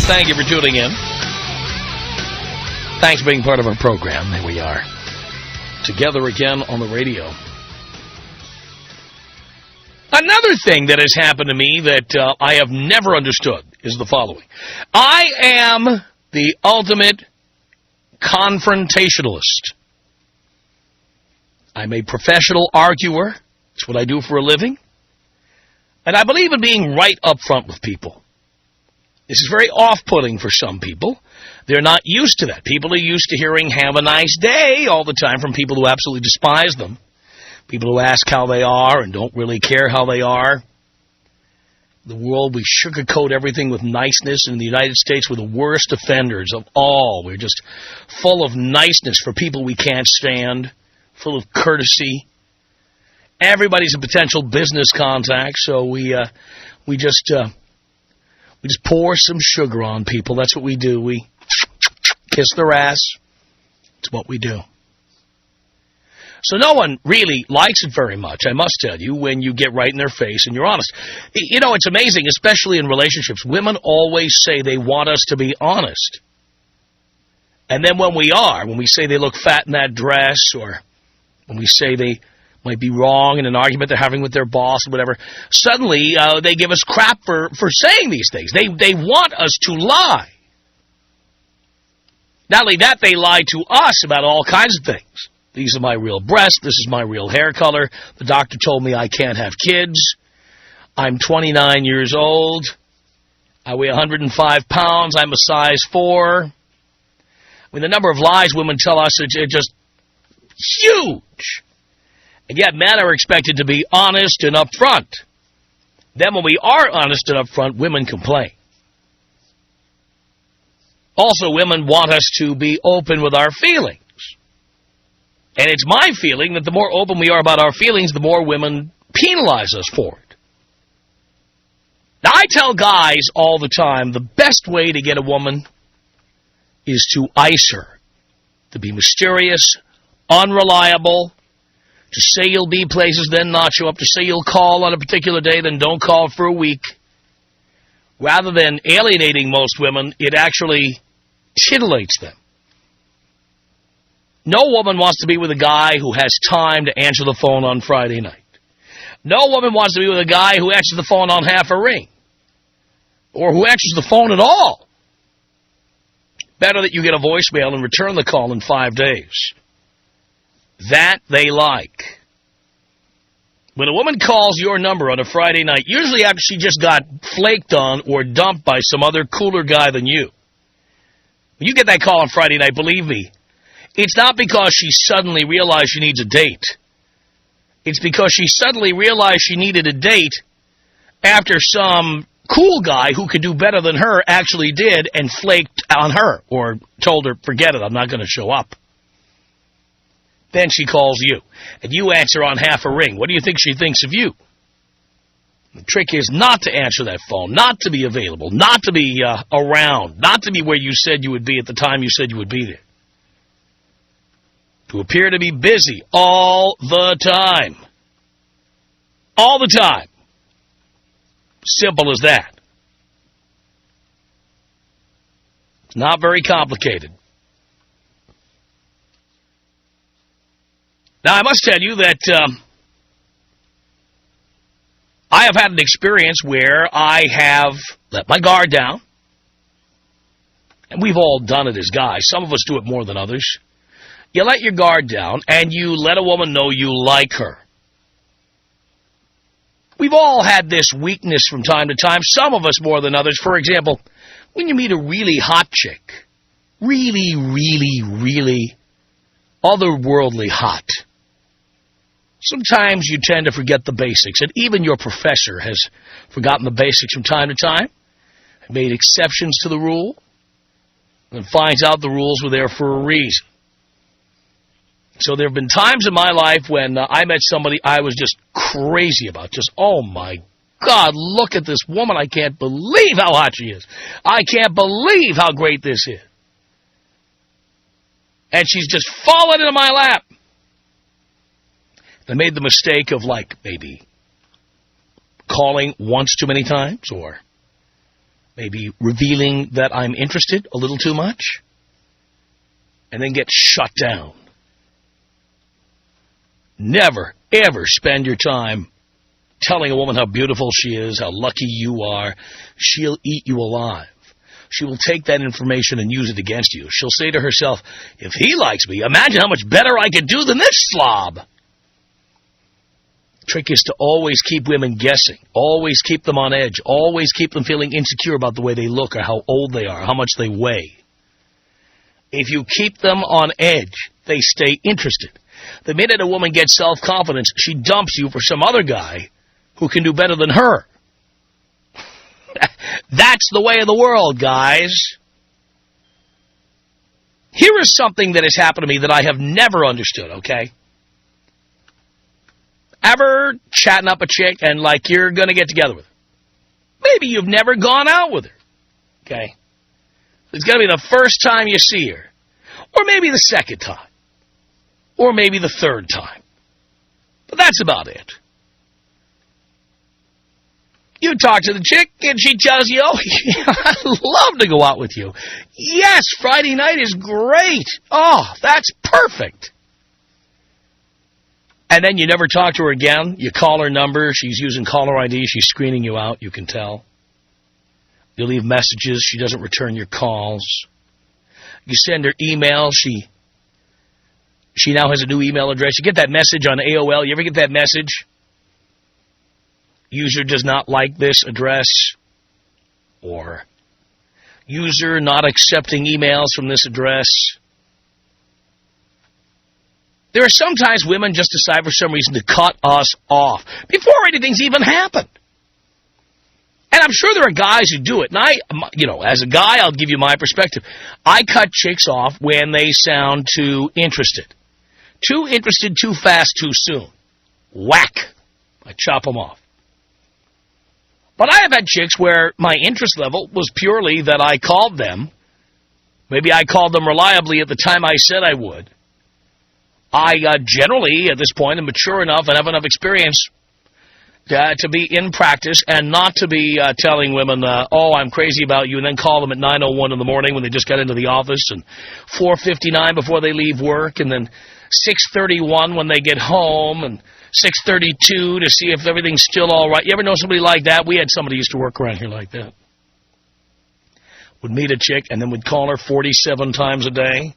Thank you for tuning in. Thanks for being part of our program. Here we are, together again on the radio. Another thing that has happened to me that I have never understood is the following. I am the ultimate confrontationalist. I'm a professional arguer. It's what I do for a living. And I believe in being right up front with people. This is very off-putting for some people. They're not used to that. People are used to hearing "have a nice day" all the time from people who absolutely despise them. People who ask how they are and don't really care how they are. The world, we sugarcoat everything with niceness. In the United States, we're the worst offenders of all. We're just full of niceness for people we can't stand, full of courtesy. Everybody's a potential business contact, so we just pour some sugar on people. That's what we do. We kiss their ass. It's what we do. So no one really likes it very much, I must tell you, when you get right in their face and you're honest. You know, it's amazing, especially in relationships. Women always say they want us to be honest. And then when we say they look fat in that dress, or when we say they might be wrong in an argument they're having with their boss or whatever, suddenly they give us crap for saying these things. They want us to lie. Not only that, they lie to us about all kinds of things. These are my real breasts. This is my real hair color. The doctor told me I can't have kids. I'm 29 years old. I weigh 105 pounds. I'm a size 4. I mean, the number of lies women tell us is just huge. And yet men are expected to be honest and upfront. Then when we are honest and upfront, women complain. Also, women want us to be open with our feelings. And it's my feeling that the more open we are about our feelings, the more women penalize us for it. Now, I tell guys all the time, the best way to get a woman is to ice her. To be mysterious, unreliable, to say you'll be places, then not show up, to say you'll call on a particular day, then don't call for a week. Rather than alienating most women, it actually titillates them. No woman wants to be with a guy who has time to answer the phone on Friday night. No woman wants to be with a guy who answers the phone on half a ring, or who answers the phone at all. Better that you get a voicemail and return the call in 5 days. That they like. When a woman calls your number on a Friday night, usually after she just got flaked on or dumped by some other cooler guy than you, when you get that call on Friday night, believe me, it's not because she suddenly realized she needs a date. It's because she suddenly realized she needed a date after some cool guy who could do better than her actually did and flaked on her or told her, forget it, I'm not going to show up. Then she calls you, and you answer on half a ring. What do you think she thinks of you? The trick is not to answer that phone, not to be available, not to be around, not to be where you said you would be at the time you said you would be there. To appear to be busy all the time. All the time. Simple as that. It's not very complicated. Now, I must tell you that I have had an experience where I have let my guard down. And we've all done it as guys. Some of us do it more than others. You let your guard down, and you let a woman know you like her. We've all had this weakness from time to time, some of us more than others. For example, when you meet a really hot chick, really, really, really otherworldly hot, sometimes you tend to forget the basics, and even your professor has forgotten the basics from time to time, made exceptions to the rule, and finds out the rules were there for a reason. So there have been times in my life when I met somebody I was just crazy about. Just, oh my God, look at this woman. I can't believe how hot she is. I can't believe how great this is. And she's just fallen into my lap. I made the mistake of, like, maybe calling once too many times, or maybe revealing that I'm interested a little too much, and then get shut down. Never, ever spend your time telling a woman how beautiful she is, how lucky you are. She'll eat you alive. She will take that information and use it against you. She'll say to herself, if he likes me, imagine how much better I could do than this slob. Trick is to always keep women guessing, always keep them on edge, always keep them feeling insecure about the way they look or how old they are, how much they weigh. If you keep them on edge, they stay interested. The minute a woman gets self-confidence, she dumps you for some other guy who can do better than her. That's the way of the world, guys. Here is something that has happened to me that I have never understood, okay? Ever chatting up a chick and like you're going to get together with her? Maybe you've never gone out with her, okay? It's going to be the first time you see her, or maybe the second time, or maybe the third time. But that's about it. You talk to the chick, and she tells you, oh, I'd love to go out with you. Yes, Friday night is great. Oh, that's perfect. And then you never talk to her again. You call her number. She's using caller ID. She's screening you out. You can tell. You leave messages. She doesn't return your calls. You send her email. She now has a new email address. You get that message on AOL. You ever get that message? User does not like this address. Or user not accepting emails from this address. There are sometimes women just decide for some reason to cut us off before anything's even happened. And I'm sure there are guys who do it. And as a guy, I'll give you my perspective. I cut chicks off when they sound too interested. Too interested, too fast, too soon. Whack. I chop them off. But I have had chicks where my interest level was purely that I called them. Maybe I called them reliably at the time I said I would. I generally, at this point, am mature enough and have enough experience to be in practice and not to be telling women, oh, I'm crazy about you, and then call them at 9:01 in the morning when they just got into the office, and 4:59 before they leave work, and then 6:31 when they get home, and 6:32 to see if everything's still all right. You ever know somebody like that? We had somebody who used to work around here like that. Would meet a chick and then would call her 47 times a day.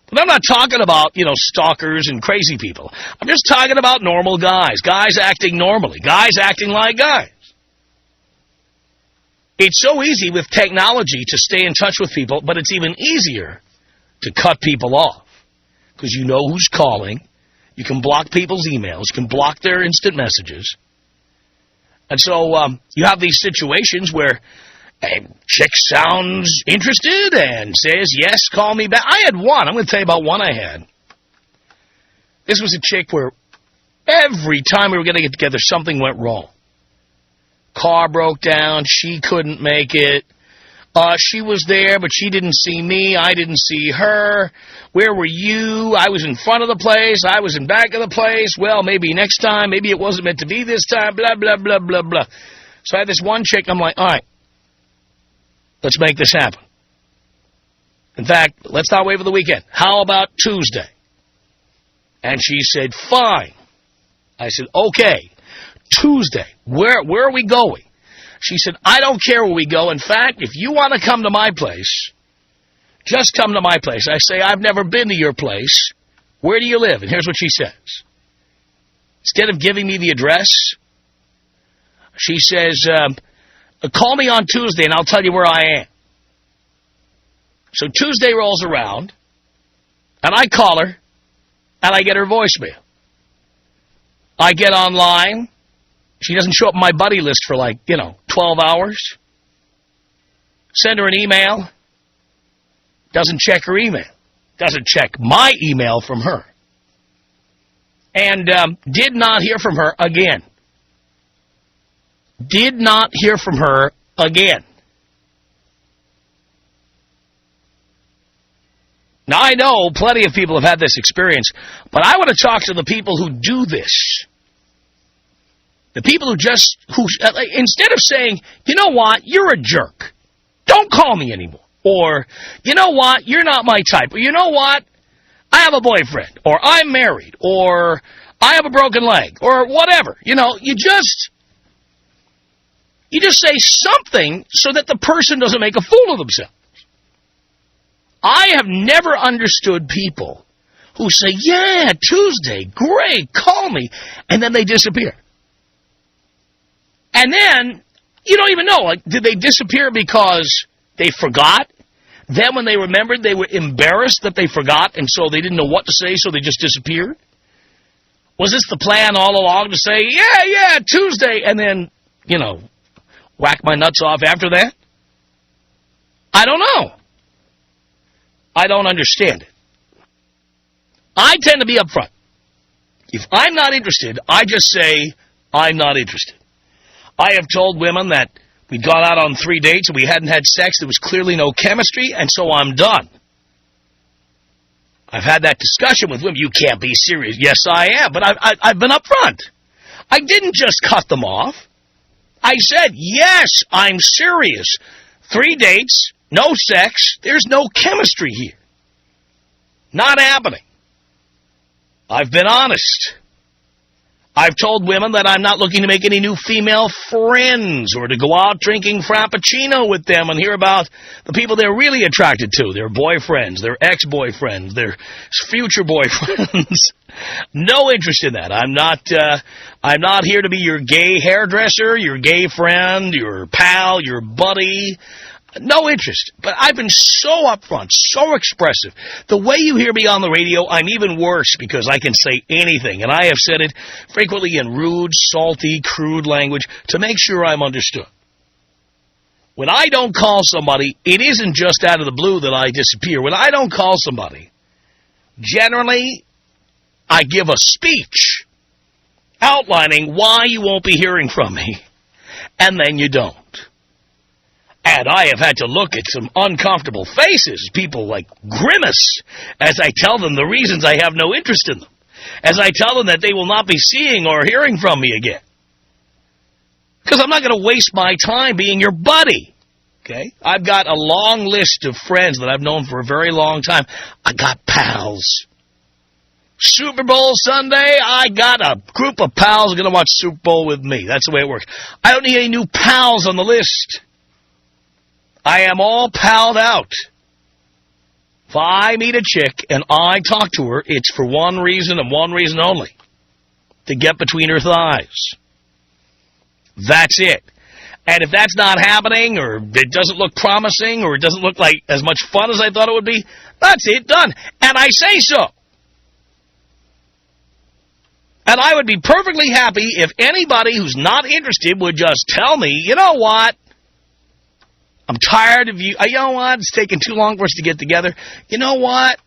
But I'm not talking about, stalkers and crazy people. I'm just talking about normal guys. Guys acting normally. Guys acting like guys. It's so easy with technology to stay in touch with people, but it's even easier to cut people off. Because you know who's calling. You can block people's emails. You can block their instant messages. And so you have these situations where a chick sounds interested and says, yes, call me back. I had one. I'm going to tell you about one I had. This was a chick where every time we were going to get together, something went wrong. Car broke down. She couldn't make it. She was there, but she didn't see me. I didn't see her. Where were you? I was in front of the place. I was in back of the place. Well, maybe next time. Maybe it wasn't meant to be this time. Blah, blah, blah, blah, blah. So I had this one chick. I'm like, all right, let's make this happen. In fact, let's not wait for the weekend. How about Tuesday? And she said, fine. I said, okay, Tuesday. Where are we going? She said, I don't care where we go. In fact, if you want to come to my place, just come to my place. I say, I've never been to your place. Where do you live? And here's what she says. Instead of giving me the address, she says, call me on Tuesday and I'll tell you where I am. So Tuesday rolls around, and I call her, and I get her voicemail. I get online. She doesn't show up on my buddy list for 12 hours. Send her an email. Doesn't check her email. Doesn't check my email from her. And did not hear from her again. Did not hear from her again. Now, I know plenty of people have had this experience, but I want to talk to the people who do this. The people instead of saying, you know what, you're a jerk, don't call me anymore. Or, you know what, you're not my type. Or, you know what, I have a boyfriend. Or, I'm married. Or, I have a broken leg. Or whatever. You know, you just say something so that the person doesn't make a fool of themselves. I have never understood people who say, yeah, Tuesday, great, call me, and then they disappear. And then, you don't even know, like, did they disappear because they forgot? Then when they remembered, they were embarrassed that they forgot, and so they didn't know what to say, so they just disappeared? Was this the plan all along to say, yeah, Tuesday, and then, you know, whack my nuts off after that? I don't know. I don't understand it. I tend to be upfront. If I'm not interested, I just say, I'm not interested. I have told women that we'd gone out on 3 dates and we hadn't had sex. There was clearly no chemistry, and so I'm done. I've had that discussion with women. You can't be serious. Yes, I am, but I've been upfront. I didn't just cut them off. I said, yes, I'm serious. 3 dates, no sex, there's no chemistry here. Not happening. I've been honest. I've told women that I'm not looking to make any new female friends or to go out drinking Frappuccino with them and hear about the people they're really attracted to, their boyfriends, their ex-boyfriends, their future boyfriends. No interest in that. I'm not here to be your gay hairdresser, your gay friend, your pal, your buddy. No interest. But I've been so upfront, so expressive. The way you hear me on the radio, I'm even worse because I can say anything. And I have said it frequently in rude, salty, crude language to make sure I'm understood. When I don't call somebody, it isn't just out of the blue that I disappear. When I don't call somebody, generally, I give a speech outlining why you won't be hearing from me. And then you don't. And I have had to look at some uncomfortable faces. People like grimace as I tell them the reasons I have no interest in them. As I tell them that they will not be seeing or hearing from me again. Because I'm not going to waste my time being your buddy. Okay? I've got a long list of friends that I've known for a very long time. I got pals. Super Bowl Sunday, I got a group of pals going to watch Super Bowl with me. That's the way it works. I don't need any new pals on the list. I am all palled out. If I meet a chick and I talk to her, it's for one reason and one reason only. To get between her thighs. That's it. And if that's not happening, or it doesn't look promising, or it doesn't look like as much fun as I thought it would be, that's it, done. And I say so. And I would be perfectly happy if anybody who's not interested would just tell me, you know what? I'm tired of you. You know what? It's taking too long for us to get together. You know what?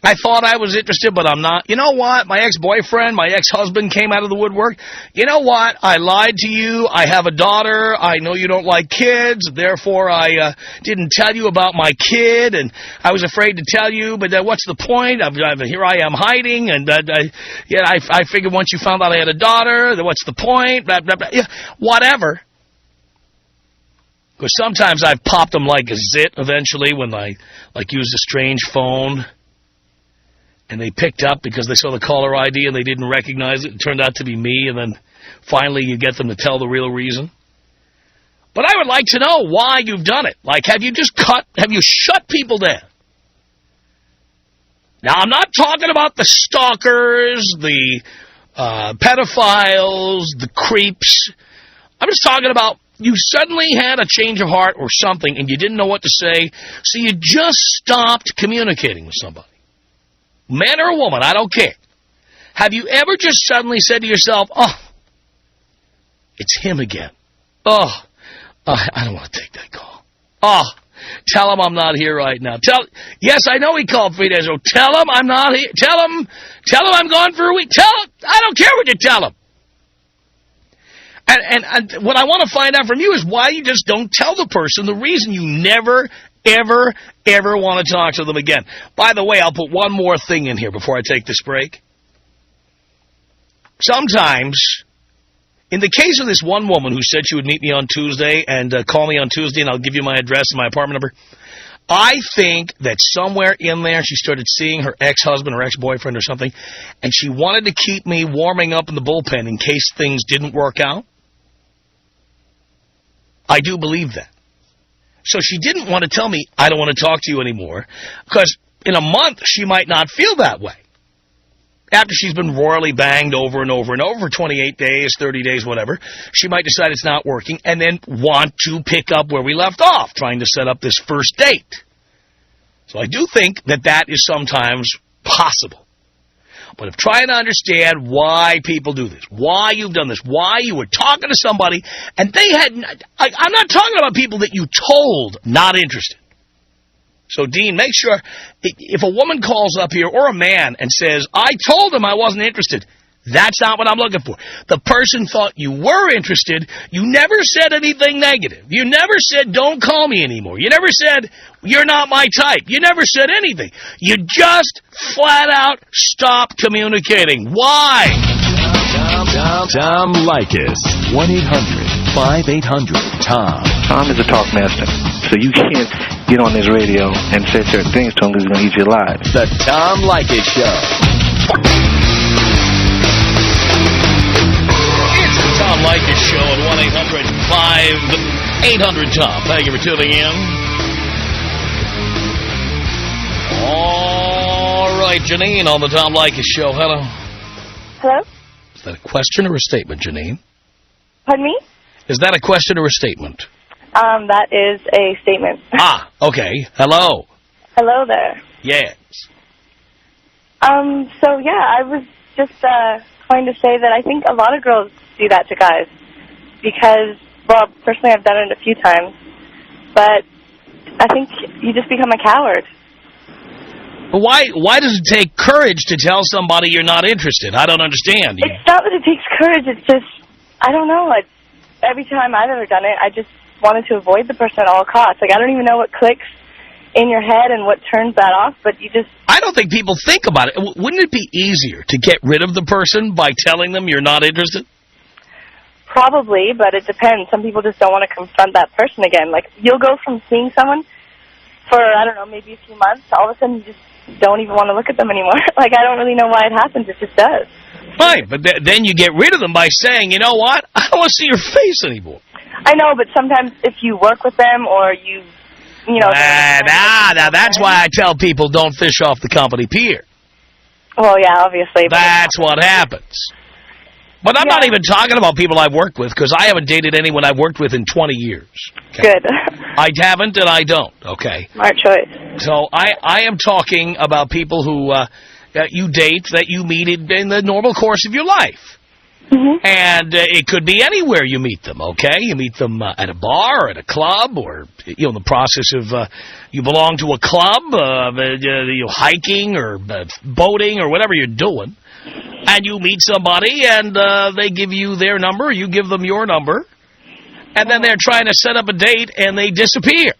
I thought I was interested, but I'm not. You know what? My ex-boyfriend, my ex-husband came out of the woodwork. You know what? I lied to you. I have a daughter. I know you don't like kids. Therefore, I didn't tell you about my kid, and I was afraid to tell you, but what's the point? Here I am hiding, and I figured once you found out I had a daughter, then what's the point? Blah, blah, blah. Yeah, whatever. Because sometimes I've popped them like a zit eventually when I used a strange phone. And they picked up because they saw the caller ID and they didn't recognize it. It turned out to be me, and then finally you get them to tell the real reason. But I would like to know why you've done it. Like, have you shut people down? Now, I'm not talking about the stalkers, the pedophiles, the creeps. I'm just talking about you suddenly had a change of heart or something and you didn't know what to say, so you just stopped communicating with somebody. Man or woman, I don't care. Have you ever just suddenly said to yourself, oh, it's him again. Oh, I don't want to take that call. Oh, tell him I'm not here right now. Yes, I know he called 3 days ago. Tell him I'm not here. Tell him I'm gone for a week. Tell him, I don't care what you tell him. And what I want to find out from you is why you just don't tell the person the reason you never, ever, ever want to talk to them again. By the way, I'll put one more thing in here before I take this break. Sometimes In the case of this one woman who said she would meet me on Tuesday and call me on Tuesday and I'll give you my address and my apartment number, I think that somewhere in there she started seeing her ex-husband or ex-boyfriend or something, and she wanted to keep me warming up in the bullpen in case things didn't work out. I do believe that. So she didn't want to tell me, I don't want to talk to you anymore, because in a month she might not feel that way. After she's been royally banged over and over and over for 28 days, 30 days, whatever, she might decide it's not working and then want to pick up where we left off, trying to set up this first date. So I do think that that is sometimes possible. But if trying to understand why people do this, why you've done this, why you were talking to somebody and they had... I'm not talking about people that you told not interested. So, Dean, make sure, if a woman calls up here, or a man, and says, I told him I wasn't interested, that's not what I'm looking for. The person thought you were interested. You never said anything negative. You never said, don't call me anymore. You never said, you're not my type. You never said anything. You just flat out stopped communicating. Why? Tom Leykis. 1-800-5800-TOM. Tom is a talk master, so you can't get on this radio and say certain things to him because he's going to eat you alive. The Tom Leykis Show. It's the Tom Leykis Show at 1-800-5800-TOM. Thank you for tuning in. All right, Janine on the Tom Leykis Show. Hello. Hello? Is that a question or a statement, Janine? Pardon me? Is that a question or a statement? That is a statement. Ah, okay. Hello. Hello there. Yes. So, yeah, I was just going to say that I think a lot of girls do that to guys because, well, personally I've done it a few times, but I think you just become a coward. But why does it take courage to tell somebody you're not interested? I don't understand. It's not that it takes courage, it's just, I don't know, every time I've ever done it, I just wanted to avoid the person at all costs. Like, I don't even know what clicks in your head and what turns that off, but you just... I don't think people think about it. Wouldn't it be easier to get rid of the person by telling them you're not interested? Probably, but it depends. Some people just don't want to confront that person again. Like, you'll go from seeing someone for, I don't know, maybe a few months, all of a sudden you just don't even want to look at them anymore. Like, I don't really know why it happens. It just does. Right, but then you get rid of them by saying, you know what, I don't want to see your face anymore. I know, but sometimes if you work with them or you know... Now that's why I tell people don't fish off the company pier. Well, yeah, obviously. That's what happens. But I'm not even talking about people I've worked with, because I haven't dated anyone I've worked with in 20 years. Okay? Good. I haven't and I don't, okay? Smart choice. So I am talking about people who you date, that you meet in the normal course of your life. Mm-hmm. And it could be anywhere you meet them, okay? You meet them at a bar or at a club, or, you know, in the process of you belong to a club, you hiking or boating or whatever you're doing. And you meet somebody and they give you their number, you give them your number, and then they're trying to set up a date and they disappear.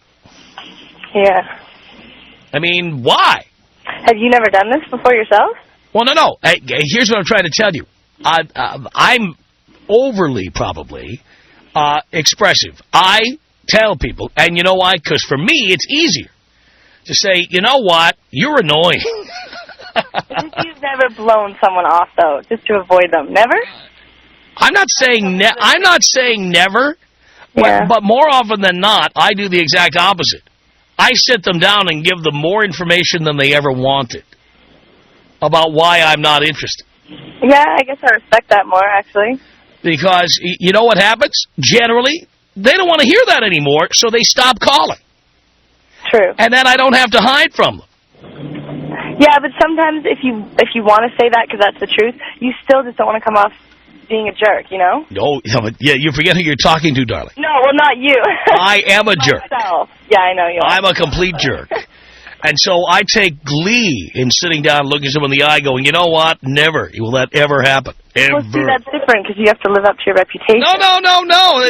Yeah. I mean, why? Have you never done this before yourself? Well, no. Here's what I'm trying to tell you. I'm overly, probably, expressive. I tell people, and you know why? Because for me, it's easier to say, you know what, you're annoying. You've never blown someone off, though, just to avoid them. Never? I'm not saying never, yeah. but more often than not, I do the exact opposite. I sit them down and give them more information than they ever wanted about why I'm not interested. Yeah, I guess I respect that more, actually. Because you know what happens? Generally, they don't want to hear that anymore, so they stop calling. True. And then I don't have to hide from them. Yeah, but sometimes if you want to say that because that's the truth, you still just don't want to come off being a jerk, you know? No, yeah, you forget who you're talking to, darling. No, well, not you. I am a jerk. Myself. Yeah, I know you are. I'm a complete jerk. And so I take glee in sitting down and looking someone in the eye going, you know what? Never will that ever happen. Ever. Well, see, that's different because you have to live up to your reputation. No.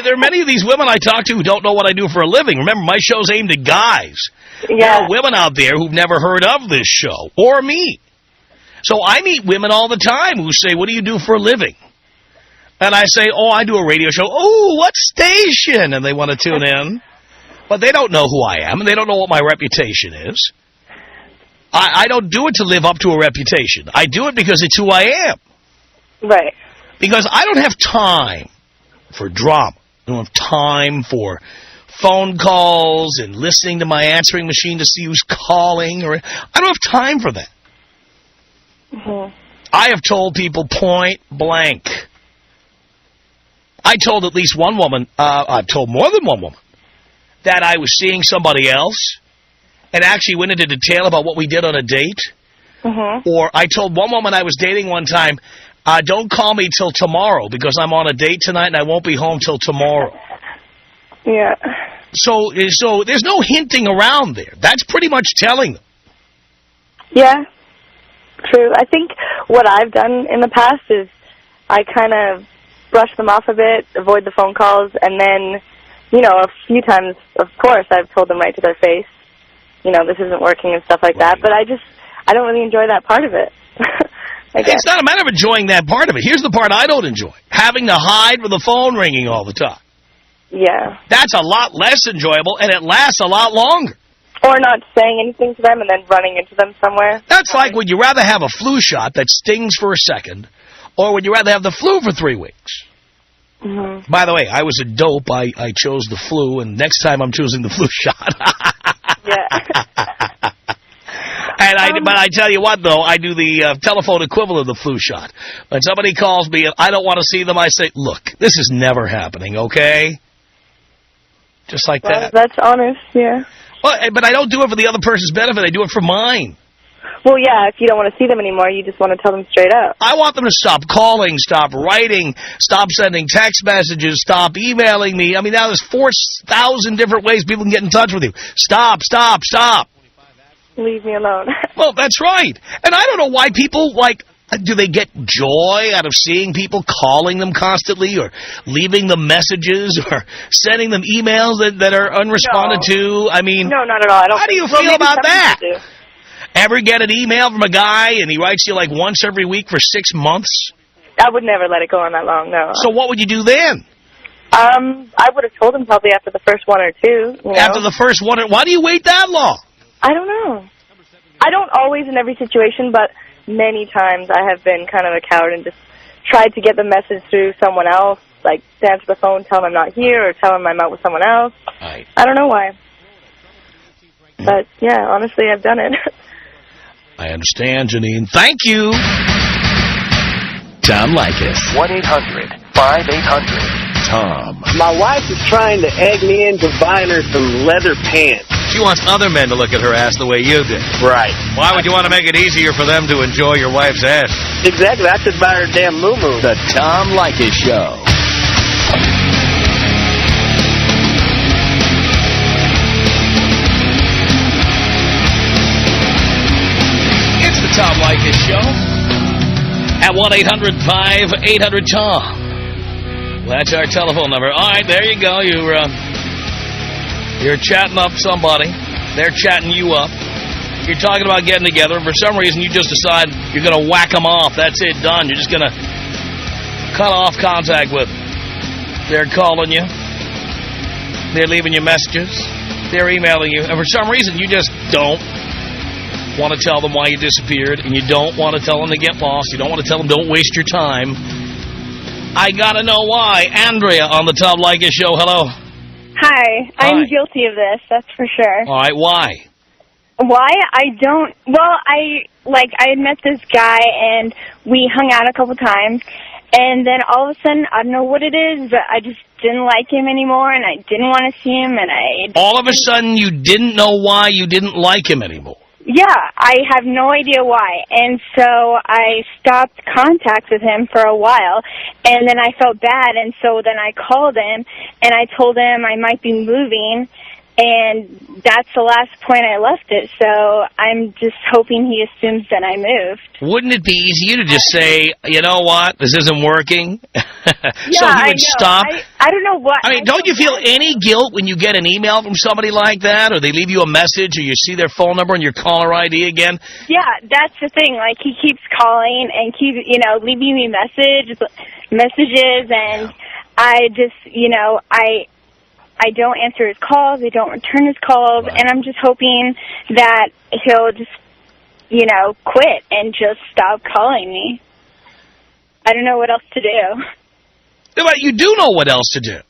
There are many of these women I talk to who don't know what I do for a living. Remember, my show's aimed at guys. Yeah. There are women out there who've never heard of this show, or me. So I meet women all the time who say, what do you do for a living? And I say, oh, I do a radio show. Oh, what station? And they want to tune in. But they don't know who I am, and they don't know what my reputation is. I don't do it to live up to a reputation. I do it because it's who I am. Right. Because I don't have time for drama. I don't have time for phone calls and listening to my answering machine to see who's calling. I don't have time for that. Mm-hmm. I have told people point blank. I told at least one woman, I've told more than one woman, that I was seeing somebody else and actually went into detail about what we did on a date. Mm-hmm. Or I told one woman I was dating one time, don't call me till tomorrow because I'm on a date tonight and I won't be home till tomorrow. Yeah. So there's no hinting around there. That's pretty much telling them. Yeah, true. I think what I've done in the past is I kind of brush them off a bit, avoid the phone calls, and then, you know, a few times, of course, I've told them right to their face, you know, this isn't working and stuff like that, but I don't really enjoy that part of it. I guess. It's not a matter of enjoying that part of it. Here's the part I don't enjoy. Having to hide with the phone ringing all the time. Yeah. That's a lot less enjoyable, and it lasts a lot longer. Or not saying anything to them and then running into them somewhere. That's like, would you rather have a flu shot that stings for a second, or would you rather have the flu for 3 weeks? Mm-hmm. By the way, I was a dope. I chose the flu, and next time I'm choosing the flu shot. Yeah. But I tell you what, though, I do the telephone equivalent of the flu shot. When somebody calls me and I don't want to see them, I say, look, this is never happening, okay? Just like that. That's honest, yeah. Well, but I don't do it for the other person's benefit. I do it for mine. Well, yeah, if you don't want to see them anymore, you just want to tell them straight up. I want them to stop calling, stop writing, stop sending text messages, stop emailing me. I mean, now there's 4,000 different ways people can get in touch with you. Stop, stop, stop. Leave me alone. Well, that's right. And I don't know why people, like, do they get joy out of seeing people calling them constantly or leaving them messages or sending them emails that are unresponded to? I mean, no, not at all. How do you feel about that? Ever get an email from a guy and he writes you like once every week for 6 months? I would never let it go on that long, no. So what would you do then? I would have told him probably after the first one or two. You know? After the first one? Why do you wait that long? I don't know. I don't always in every situation, but many times I have been kind of a coward and just tried to get the message through someone else, like to answer the phone, tell them I'm not here, or tell them I'm out with someone else. Right. I don't know why. But, yeah, honestly, I've done it. I understand, Janine. Thank you. Tom Leykis. 1-800-5800-TOM. My wife is trying to egg me into buying her some leather pants. She wants other men to look at her ass the way you did. Right. Why would you want to make it easier for them to enjoy your wife's ass? Exactly. I should buy her a damn moo-moo. The Tom Leykis Show. It's the Tom Leykis Show at 1-800-5800-TOM. That's our telephone number. All right, there you go. You're chatting up somebody. They're chatting you up. You're talking about getting together, and for some reason you just decide you're going to whack them off. That's it, done. You're just going to cut off contact with them. They're calling you. They're leaving you messages. They're emailing you. And for some reason you just don't want to tell them why you disappeared, and you don't want to tell them to get lost. You don't want to tell them don't waste your time. I got to know why. Andrea on the Tom Leykis Show. Hello. Hi. I'm guilty of this, that's for sure. All right, why? Why? I had met this guy, and we hung out a couple times, and then all of a sudden, I don't know what it is, but I just didn't like him anymore, and I didn't want to see him, and all of a sudden, you didn't know why you didn't like him anymore? Yeah, I have no idea why. And so I stopped contact with him for a while, and then I felt bad, and so then I called him, and I told him I might be moving, And that's the last point I left it, so I'm just hoping he assumes that I moved. Wouldn't it be easier to just say, you know what, this isn't working? Yeah, so he would stop? I don't know what... I mean, don't you feel any guilt when you get an email from somebody like that, or they leave you a message, or you see their phone number and your caller ID again? Yeah, that's the thing. Like, he keeps calling and keeps, leaving me messages, and I just, I don't answer his calls, I don't return his calls, Right. and I'm just hoping that he'll just, quit and just stop calling me. I don't know what else to do. But you do know what else to do.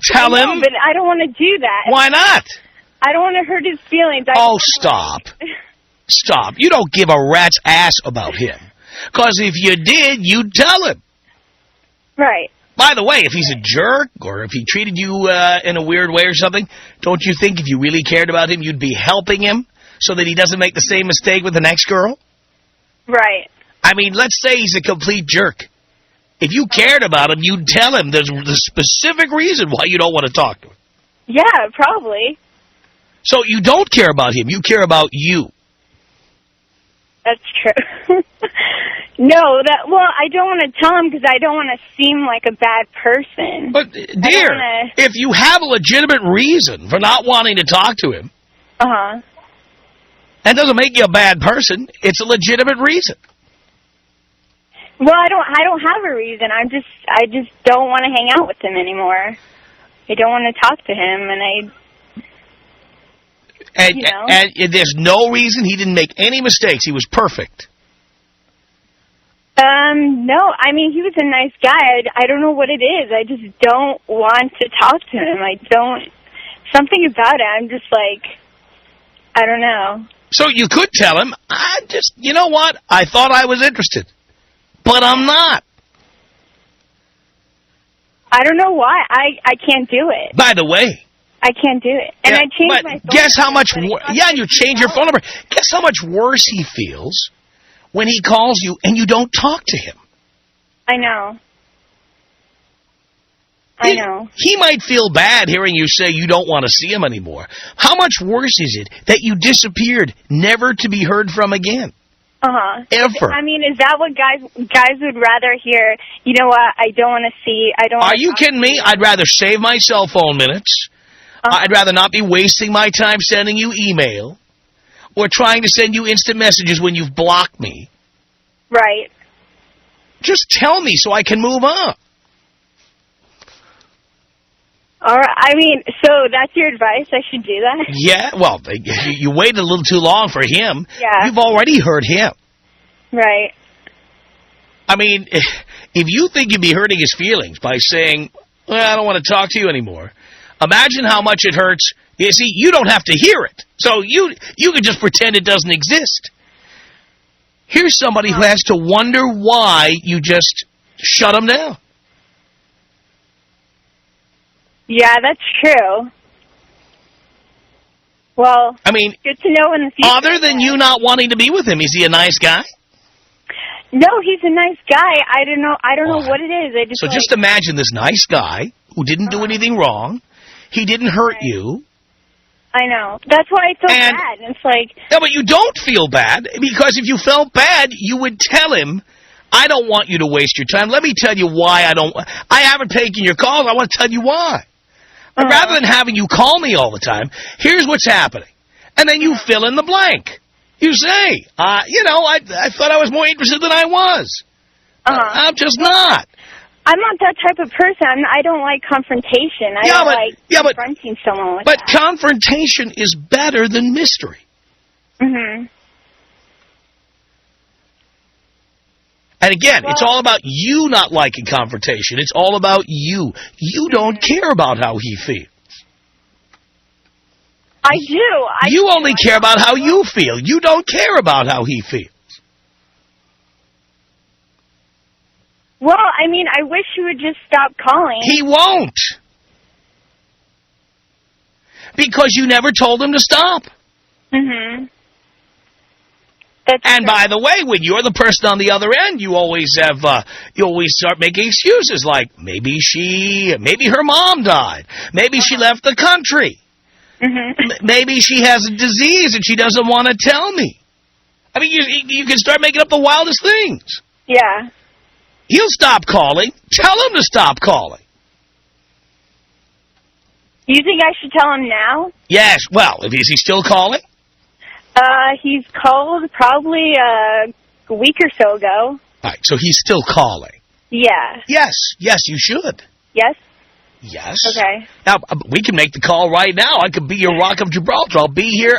Tell him. But I don't want to do that. Why not? I don't want to hurt his feelings. Stop. Stop. You don't give a rat's ass about him. Because if you did, you'd tell him. Right. By the way, if he's a jerk or if he treated you in a weird way or something, don't you think if you really cared about him, you'd be helping him so that he doesn't make the same mistake with the next girl? Right. I mean, let's say he's a complete jerk. If you cared about him, you'd tell him there's the specific reason why you don't want to talk to him. Yeah, probably. So you don't care about him. You care about you. That's true. No, I don't want to tell him because I don't want to seem like a bad person. But, dear, if you have a legitimate reason for not wanting to talk to him, that doesn't make you a bad person. It's a legitimate reason. Well, I don't have a reason. I just don't want to hang out with him anymore. I don't want to talk to him, and there's no reason. He didn't make any mistakes. He was perfect. No, I mean, he was a nice guy. I don't know what it is. I just don't want to talk to him. Something about it, I'm just like, I don't know. So you could tell him, you know what? I thought I was interested, but I'm not. I don't know why. I can't do it. By the way. I can't do it. And I changed my phone guess how number, much... you changed your phone number. Guess how much worse he feels when he calls you and you don't talk to him. I know. I know. He might feel bad hearing you say you don't want to see him anymore. How much worse is it that you disappeared, never to be heard from again? Ever. I mean, is that what guys would rather hear? You know what? I don't want to see. I don't. Are you kidding me? I'd rather save my cell phone minutes. I'd rather not be wasting my time sending you email or trying to send you instant messages when you've blocked me. Right. Just tell me so I can move on. All right. I mean, so that's your advice? I should do that? Yeah. Well, you waited a little too long for him. Yeah. You've already hurt him. Right. I mean, if you think you'd be hurting his feelings by saying, well, I don't want to talk to you anymore, imagine how much it hurts. You see, you don't have to hear it. So you can just pretend it doesn't exist. Here's somebody who has to wonder why you just shut him down. Yeah, that's true. Well, I mean, good to know in the future. Other than you not wanting to be with him, is he a nice guy? No, he's a nice guy. I don't know what it is. Just imagine this nice guy who didn't do anything wrong. He didn't hurt you. I know. That's why I feel bad. It's like... No, but you don't feel bad, because if you felt bad, you would tell him, I don't want you to waste your time. Let me tell you why I haven't taken your calls. I want to tell you why. Rather than having you call me all the time, here's what's happening. And then you fill in the blank. You say, I thought I was more interested than I was. I'm just not. I'm not that type of person. I don't like confrontation. I don't like confronting someone with that. But confrontation is better than mystery. Mm-hmm. And again, it's all about you not liking confrontation. It's all about you. You don't care about how he feels. I do. You only care about how you feel. You don't care about how he feels. Well, I mean, I wish he would just stop calling. He won't. Because you never told him to stop. Mm-hmm. And by the way, when you're the person on the other end, you always start making excuses like maybe her mom died, maybe she left the country. Maybe she has a disease and she doesn't want to tell me. I mean, you can start making up the wildest things. Yeah. He'll stop calling. Tell him to stop calling. You think I should tell him now? Yes. Well, is he still calling? He's called probably a week or so ago. All right, so he's still calling. Yeah. Yes, you should. Yes? Yes. Okay. Now, we can make the call right now. I could be your Rock of Gibraltar. I'll be here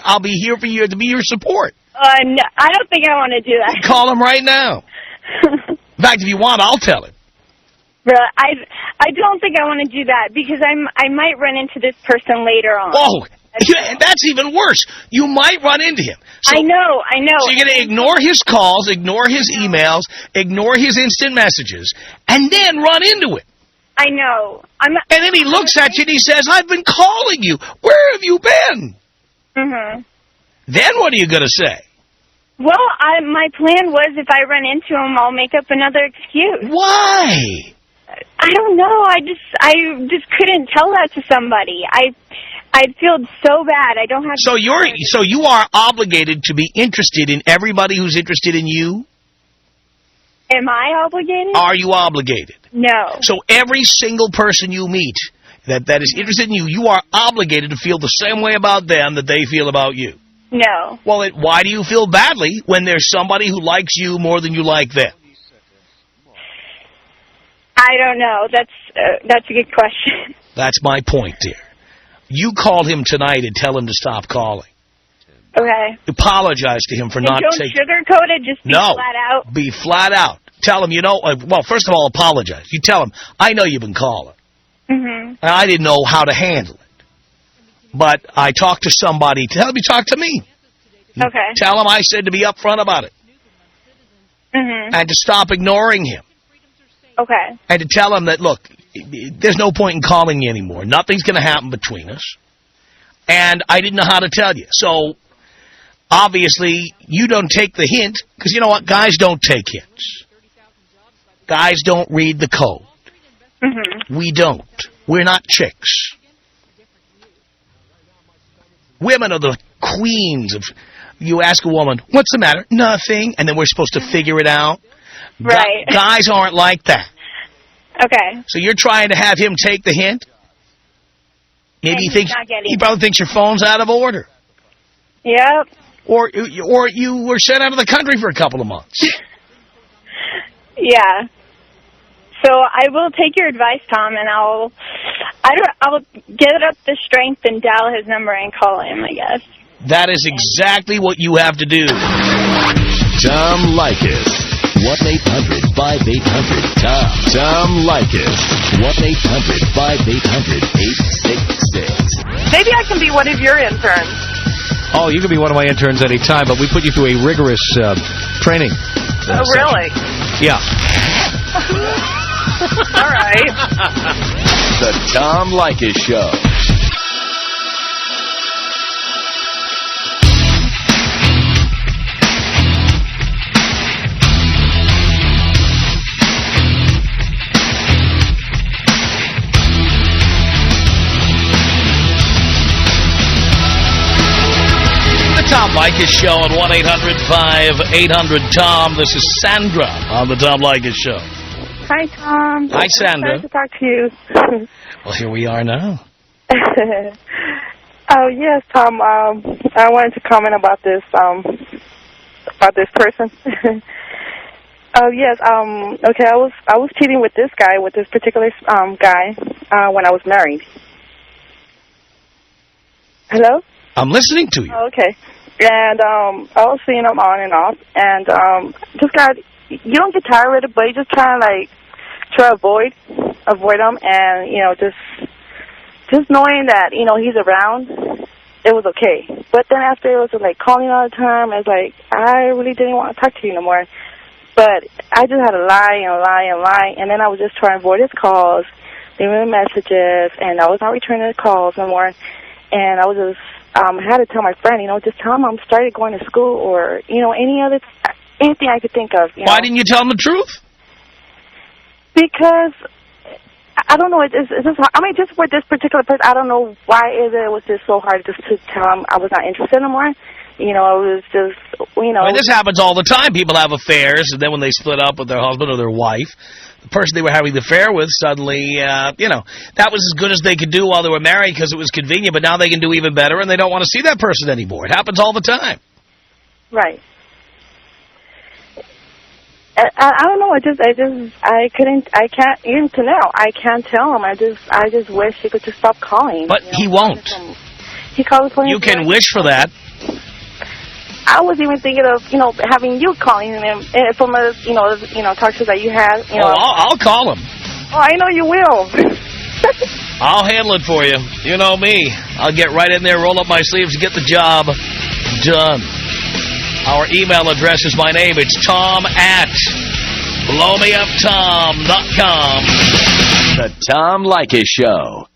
for you to be your support. No, I don't think I want to do that. Call him right now. In fact, if you want, I'll tell him. But I don't think I want to do that because I might run into this person later on. Oh, that's even worse. You might run into him. So, I know. So you're going to ignore his calls, ignore his emails, ignore his instant messages, and then run into him. I know. And then he looks at you and he says, I've been calling you. Where have you been? Mm-hmm. Then what are you going to say? Well, my plan was if I run into him, I'll make up another excuse. Why? I don't know. I just couldn't tell that to somebody. I feel so bad. I don't have. So you are obligated to be interested in everybody who's interested in you? Am I obligated? Are you obligated? No. So every single person you meet that is interested in you, you are obligated to feel the same way about them that they feel about you. No. Well, why do you feel badly when there's somebody who likes you more than you like them? I don't know. That's a good question. That's my point, dear. You call him tonight and tell him to stop calling. Okay. Apologize to him for not taking... Don't sugarcoat it, just be flat out. Be flat out. Tell him, well, first of all, apologize. You tell him, I know you've been calling. Mm-hmm. And I didn't know how to handle it. But I talked to somebody. Tell him you talked to me. Okay. Tell him I said to be upfront about it. Mm-hmm. And to stop ignoring him. Okay. And to tell him that, look, there's no point in calling you anymore. Nothing's going to happen between us. And I didn't know how to tell you. So, obviously, you don't take the hint. Because you know what? Guys don't take hints. Guys don't read the code. Mm-hmm. We don't. We're not chicks. Women are the queens of... You ask a woman, what's the matter? Nothing. And then we're supposed to figure it out. Right. Guys aren't like that. Okay. So you're trying to have him take the hint? Maybe he probably thinks your phone's out of order. Yep. Or you were sent out of the country for a couple of months. Yeah. So I will take your advice, Tom, and I'll get up the strength and dial his number and call him, I guess. That is exactly what you have to do. Tom Leykis. 1-800-5800-TOM. Tom Leykis. 1-800-5800-866. Maybe I can be one of your interns. Oh, you can be one of my interns any time, but we put you through a rigorous training. Oh, really? Yeah. All right. The Tom Leykis Show. Tom Leykis Show at 1-800-5800-TOM. This is Sandra on the Tom Leykis Show. Hi, Tom. Hi, Sandra. Nice to talk to you. Well, here we are now. Oh, yes, Tom. I wanted to comment about this person. Oh, yes. Okay, I was cheating with this particular guy, when I was married. Hello? I'm listening to you. Oh, okay. And I was seeing him on and off, and you don't get tired of it, but you just try to avoid him, and just knowing that he's around, it was okay. But then after it was calling all the time, I was like, I really didn't want to talk to you no more. But I just had to lie and lie and lie, and then I was just trying to avoid his calls, leaving him messages, and I was not returning his calls no more. And I was just had to tell my friend, just tell him I'm started going to school, or anything I could think of. Why didn't you tell him the truth? Because I don't know. It's just, I mean, just with this particular person, I don't know why it was just so hard just to tell him I was not interested anymore. You know, it was just, you know. I mean, this happens all the time. People have affairs, and then when they split up with their husband or their wife, the person they were having the affair with suddenly, you know, that was as good as they could do while they were married because it was convenient, but now they can do even better, and they don't want to see that person anymore. It happens all the time. Right. I don't know. I can't, even to now, I can't tell him. I just wish he could just stop calling. But he won't. He calls the You can wish for that. I was even thinking of, you know, having you calling him from a, you know, talk show that you had. You know. I'll call him. Oh, I know you will. I'll handle it for you. You know me. I'll get right in there, roll up my sleeves, and get the job done. Our email address is my name. It's Tom@blowmeuptom.com. The Tom Leykis Show.